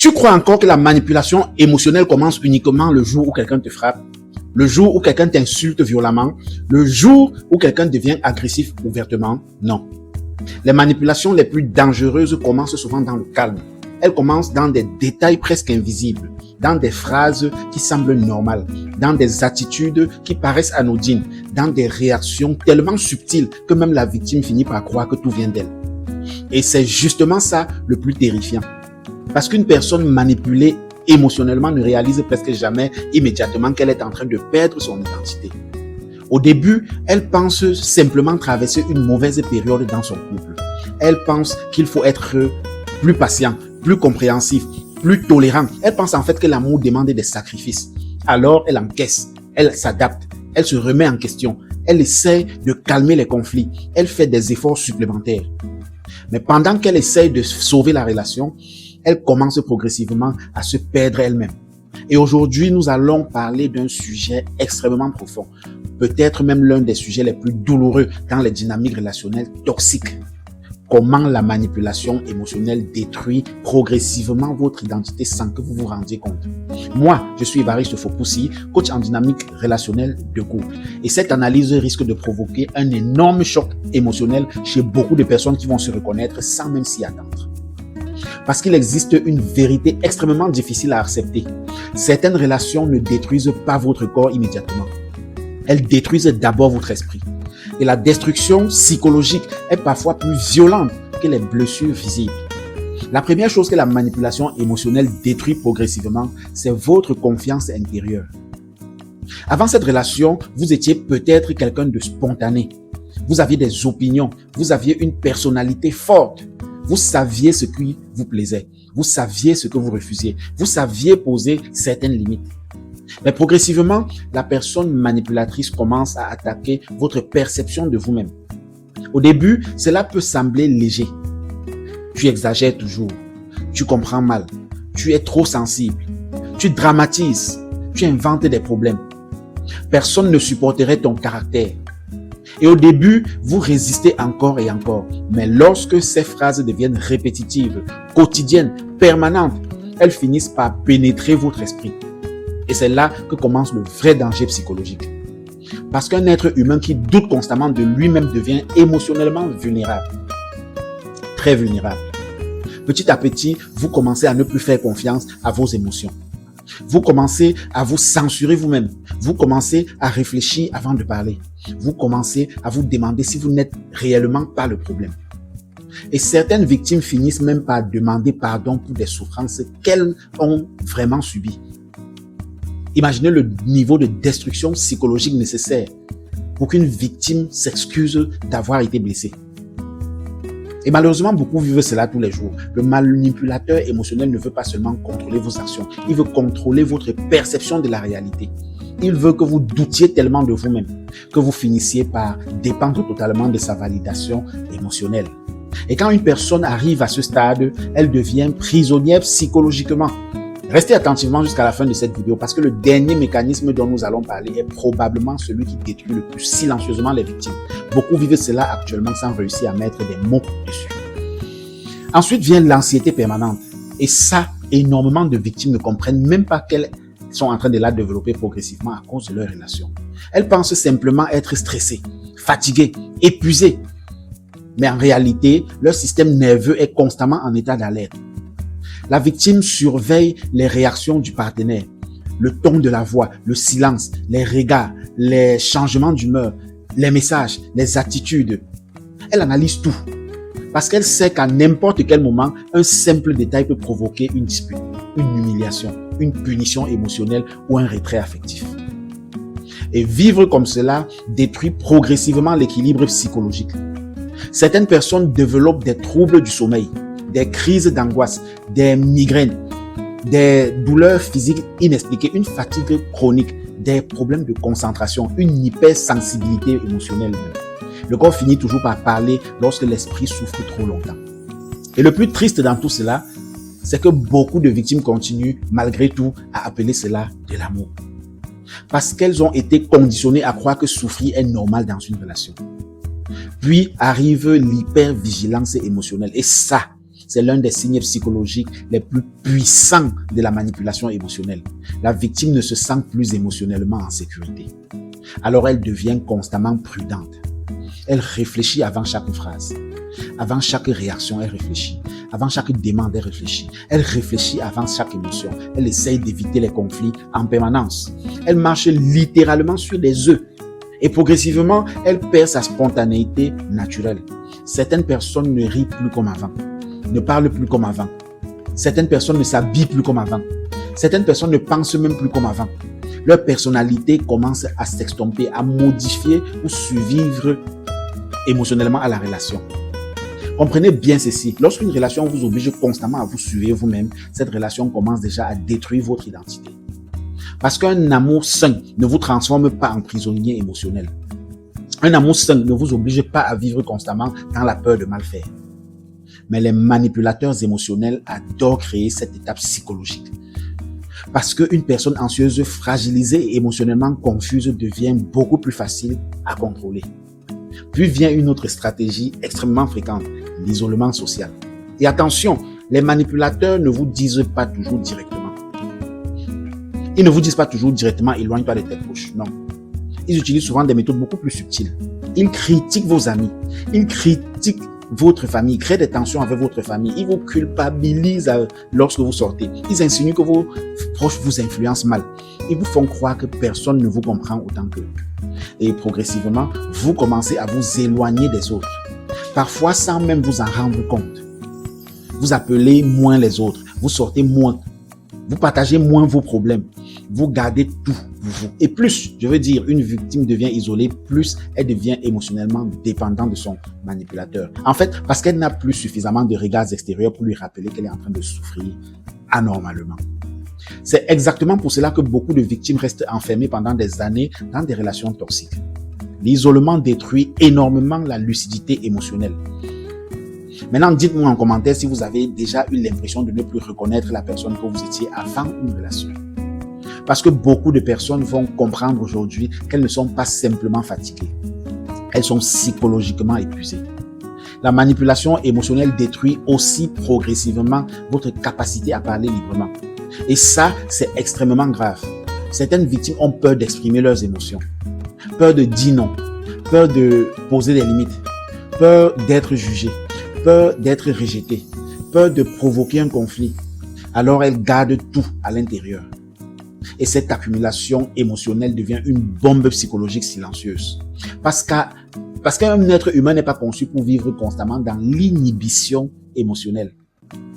Tu crois encore que la manipulation émotionnelle commence uniquement le jour où quelqu'un te frappe, le jour où quelqu'un t'insulte violemment, le jour où quelqu'un devient agressif ouvertement? Non. Les manipulations les plus dangereuses commencent souvent dans le calme. Elles commencent dans des détails presque invisibles, dans des phrases qui semblent normales, dans des attitudes qui paraissent anodines, dans des réactions tellement subtiles que même la victime finit par croire que tout vient d'elle. Et c'est justement ça le plus terrifiant. Parce qu'une personne manipulée émotionnellement ne réalise presque jamais immédiatement qu'elle est en train de perdre son identité. Au début, elle pense simplement traverser une mauvaise période dans son couple. Elle pense qu'il faut être plus patient, plus compréhensif, plus tolérant. Elle pense en fait que l'amour demande des sacrifices. Alors, elle encaisse, elle s'adapte, elle se remet en question, elle essaie de calmer les conflits, elle fait des efforts supplémentaires. Mais pendant qu'elle essaie de sauver la relation, elle commence progressivement à se perdre elle-même. Et aujourd'hui, nous allons parler d'un sujet extrêmement profond, peut-être même l'un des sujets les plus douloureux dans les dynamiques relationnelles toxiques. Comment la manipulation émotionnelle détruit progressivement votre identité sans que vous vous rendiez compte. Moi, je suis Évariste Fopoussi, coach en dynamique relationnelle de couple. Et cette analyse risque de provoquer un énorme choc émotionnel chez beaucoup de personnes qui vont se reconnaître sans même s'y attendre. Parce qu'il existe une vérité extrêmement difficile à accepter. Certaines relations ne détruisent pas votre corps immédiatement. Elles détruisent d'abord votre esprit. Et la destruction psychologique est parfois plus violente que les blessures visibles. La première chose que la manipulation émotionnelle détruit progressivement, c'est votre confiance intérieure. Avant cette relation, vous étiez peut-être quelqu'un de spontané. Vous aviez des opinions, vous aviez une personnalité forte. Vous saviez ce qui vous plaisait, vous saviez ce que vous refusiez, vous saviez poser certaines limites. Mais progressivement, la personne manipulatrice commence à attaquer votre perception de vous-même. Au début, cela peut sembler léger. Tu exagères toujours, tu comprends mal, tu es trop sensible, tu dramatises, tu inventes des problèmes. Personne ne supporterait ton caractère. Et au début, vous résistez encore et encore. Mais lorsque ces phrases deviennent répétitives, quotidiennes, permanentes, elles finissent par pénétrer votre esprit. Et c'est là que commence le vrai danger psychologique. Parce qu'un être humain qui doute constamment de lui-même devient émotionnellement vulnérable. Très vulnérable. Petit à petit, vous commencez à ne plus faire confiance à vos émotions. Vous commencez à vous censurer vous-même. Vous commencez à réfléchir avant de parler. Vous commencez à vous demander si vous n'êtes réellement pas le problème. Et certaines victimes finissent même par demander pardon pour des souffrances qu'elles ont vraiment subies. Imaginez le niveau de destruction psychologique nécessaire pour qu'une victime s'excuse d'avoir été blessée. Et malheureusement, beaucoup vivent cela tous les jours. Le manipulateur émotionnel ne veut pas seulement contrôler vos actions, il veut contrôler votre perception de la réalité. Il veut que vous doutiez tellement de vous-même, que vous finissiez par dépendre totalement de sa validation émotionnelle. Et quand une personne arrive à ce stade, elle devient prisonnière psychologiquement. Restez attentivement jusqu'à la fin de cette vidéo parce que le dernier mécanisme dont nous allons parler est probablement celui qui détruit le plus silencieusement les victimes. Beaucoup vivent cela actuellement sans réussir à mettre des mots dessus. Ensuite vient l'anxiété permanente. Et ça, énormément de victimes ne comprennent même pas qu'elles sont en train de la développer progressivement à cause de leur relation. Elles pensent simplement être stressées, fatiguées, épuisées. Mais en réalité, leur système nerveux est constamment en état d'alerte. La victime surveille les réactions du partenaire, le ton de la voix, le silence, les regards, les changements d'humeur, les messages, les attitudes. Elle analyse tout parce qu'elle sait qu'à n'importe quel moment, un simple détail peut provoquer une dispute, une humiliation, une punition émotionnelle ou un retrait affectif. Et vivre comme cela détruit progressivement l'équilibre psychologique. Certaines personnes développent des troubles du sommeil, des crises d'angoisse, des migraines, des douleurs physiques inexpliquées, une fatigue chronique, des problèmes de concentration, une hypersensibilité émotionnelle. Le corps finit toujours par parler lorsque l'esprit souffre trop longtemps. Et le plus triste dans tout cela, c'est que beaucoup de victimes continuent malgré tout à appeler cela de l'amour. Parce qu'elles ont été conditionnées à croire que souffrir est normal dans une relation. Puis arrive l'hypervigilance émotionnelle. Et ça, c'est l'un des signes psychologiques les plus puissants de la manipulation émotionnelle. La victime ne se sent plus émotionnellement en sécurité. Alors elle devient constamment prudente. Elle réfléchit avant chaque phrase. Avant chaque réaction, elle réfléchit. Avant chaque demande, elle réfléchit. Elle réfléchit avant chaque émotion. Elle essaye d'éviter les conflits en permanence. Elle marche littéralement sur des œufs. Et progressivement, elle perd sa spontanéité naturelle. Certaines personnes ne rient plus comme avant, ne parlent plus comme avant. Certaines personnes ne s'habillent plus comme avant. Certaines personnes ne pensent même plus comme avant. Leur personnalité commence à s'estomper, à modifier ou survivre émotionnellement à la relation. Comprenez bien ceci. Lorsqu'une relation vous oblige constamment à vous suivre vous-même, cette relation commence déjà à détruire votre identité. Parce qu'un amour sain ne vous transforme pas en prisonnier émotionnel. Un amour sain ne vous oblige pas à vivre constamment dans la peur de mal faire. Mais les manipulateurs émotionnels adorent créer cette étape psychologique. Parce qu'une personne anxieuse, fragilisée et émotionnellement confuse devient beaucoup plus facile à contrôler. Puis vient une autre stratégie extrêmement fréquente, l'isolement social. Et attention, les manipulateurs ne vous disent pas toujours directement. Ils ne vous disent pas toujours directement, éloigne-toi de tes proches. Non. Ils utilisent souvent des méthodes beaucoup plus subtiles. Ils critiquent vos amis. Ils critiquent votre famille. Ils créent des tensions avec votre famille. Ils vous culpabilisent lorsque vous sortez. Ils insinuent que vos proches vous influencent mal. Ils vous font croire que personne ne vous comprend autant qu'eux. Et progressivement, vous commencez à vous éloigner des autres. Parfois sans même vous en rendre compte. Vous appelez moins les autres. Vous sortez moins. Vous partagez moins vos problèmes. Vous gardez tout pour vous. Et plus, je veux dire, une victime devient isolée, plus elle devient émotionnellement dépendante de son manipulateur. En fait, parce qu'elle n'a plus suffisamment de regards extérieurs pour lui rappeler qu'elle est en train de souffrir anormalement. C'est exactement pour cela que beaucoup de victimes restent enfermées pendant des années dans des relations toxiques. L'isolement détruit énormément la lucidité émotionnelle. Maintenant, dites-moi en commentaire si vous avez déjà eu l'impression de ne plus reconnaître la personne que vous étiez avant une relation. Parce que beaucoup de personnes vont comprendre aujourd'hui qu'elles ne sont pas simplement fatiguées. Elles sont psychologiquement épuisées. La manipulation émotionnelle détruit aussi progressivement votre capacité à parler librement. Et ça, c'est extrêmement grave. Certaines victimes ont peur d'exprimer leurs émotions, peur de dire non, peur de poser des limites, peur d'être jugées, peur d'être rejetées, peur de provoquer un conflit. Alors elles gardent tout à l'intérieur. Et cette accumulation émotionnelle devient une bombe psychologique silencieuse. Parce qu'un être humain n'est pas conçu pour vivre constamment dans l'inhibition émotionnelle.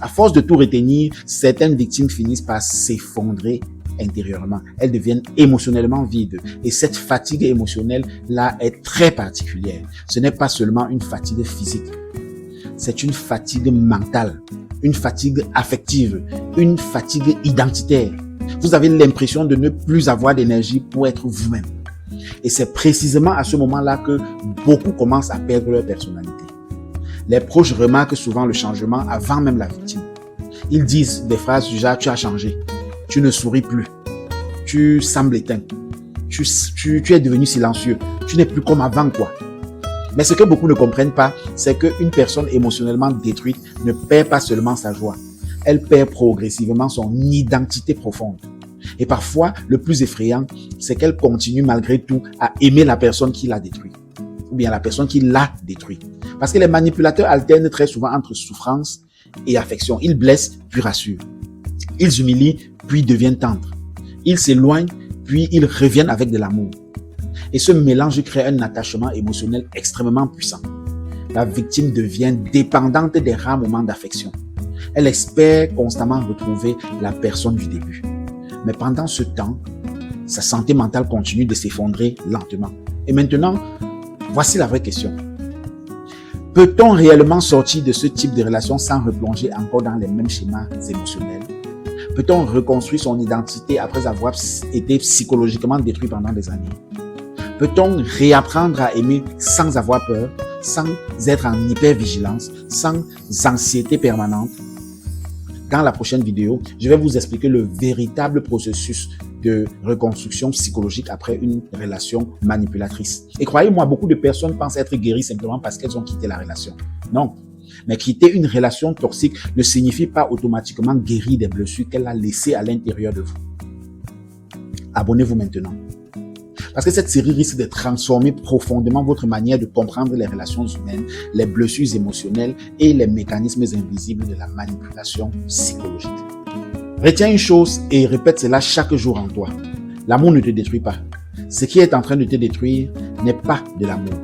À force de tout retenir, certaines victimes finissent par s'effondrer intérieurement. Elles deviennent émotionnellement vides. Et cette fatigue émotionnelle-là est très particulière. Ce n'est pas seulement une fatigue physique. C'est une fatigue mentale, une fatigue affective, une fatigue identitaire. Vous avez l'impression de ne plus avoir d'énergie pour être vous-même. Et c'est précisément à ce moment-là que beaucoup commencent à perdre leur personnalité. Les proches remarquent souvent le changement avant même la victime. Ils disent des phrases du genre « tu as changé, tu ne souris plus, tu sembles éteint, tu es devenu silencieux, tu n'es plus comme avant quoi ». Mais ce que beaucoup ne comprennent pas, c'est qu'une personne émotionnellement détruite ne perd pas seulement sa joie. Elle perd progressivement son identité profonde. Et parfois, le plus effrayant, c'est qu'elle continue malgré tout à aimer la personne qui l'a détruit. Ou bien la personne qui l'a détruit. Parce que les manipulateurs alternent très souvent entre souffrance et affection. Ils blessent, puis rassurent. Ils humilient, puis deviennent tendres. Ils s'éloignent, puis ils reviennent avec de l'amour. Et ce mélange crée un attachement émotionnel extrêmement puissant. La victime devient dépendante des rares moments d'affection. Elle espère constamment retrouver la personne du début. Mais pendant ce temps, sa santé mentale continue de s'effondrer lentement. Et maintenant, voici la vraie question. Peut-on réellement sortir de ce type de relation sans replonger encore dans les mêmes schémas émotionnels? Peut-on reconstruire son identité après avoir été psychologiquement détruit pendant des années? Peut-on réapprendre à aimer sans avoir peur, sans être en hypervigilance, sans anxiété permanente? Dans la prochaine vidéo, je vais vous expliquer le véritable processus de reconstruction psychologique après une relation manipulatrice. Et croyez-moi, beaucoup de personnes pensent être guéries simplement parce qu'elles ont quitté la relation. Non. Mais quitter une relation toxique ne signifie pas automatiquement guérir des blessures qu'elle a laissées à l'intérieur de vous. Abonnez-vous maintenant. Parce que cette série risque de transformer profondément votre manière de comprendre les relations humaines, les blessures émotionnelles et les mécanismes invisibles de la manipulation psychologique. Retiens une chose et répète cela chaque jour en toi. L'amour ne te détruit pas. Ce qui est en train de te détruire n'est pas de l'amour.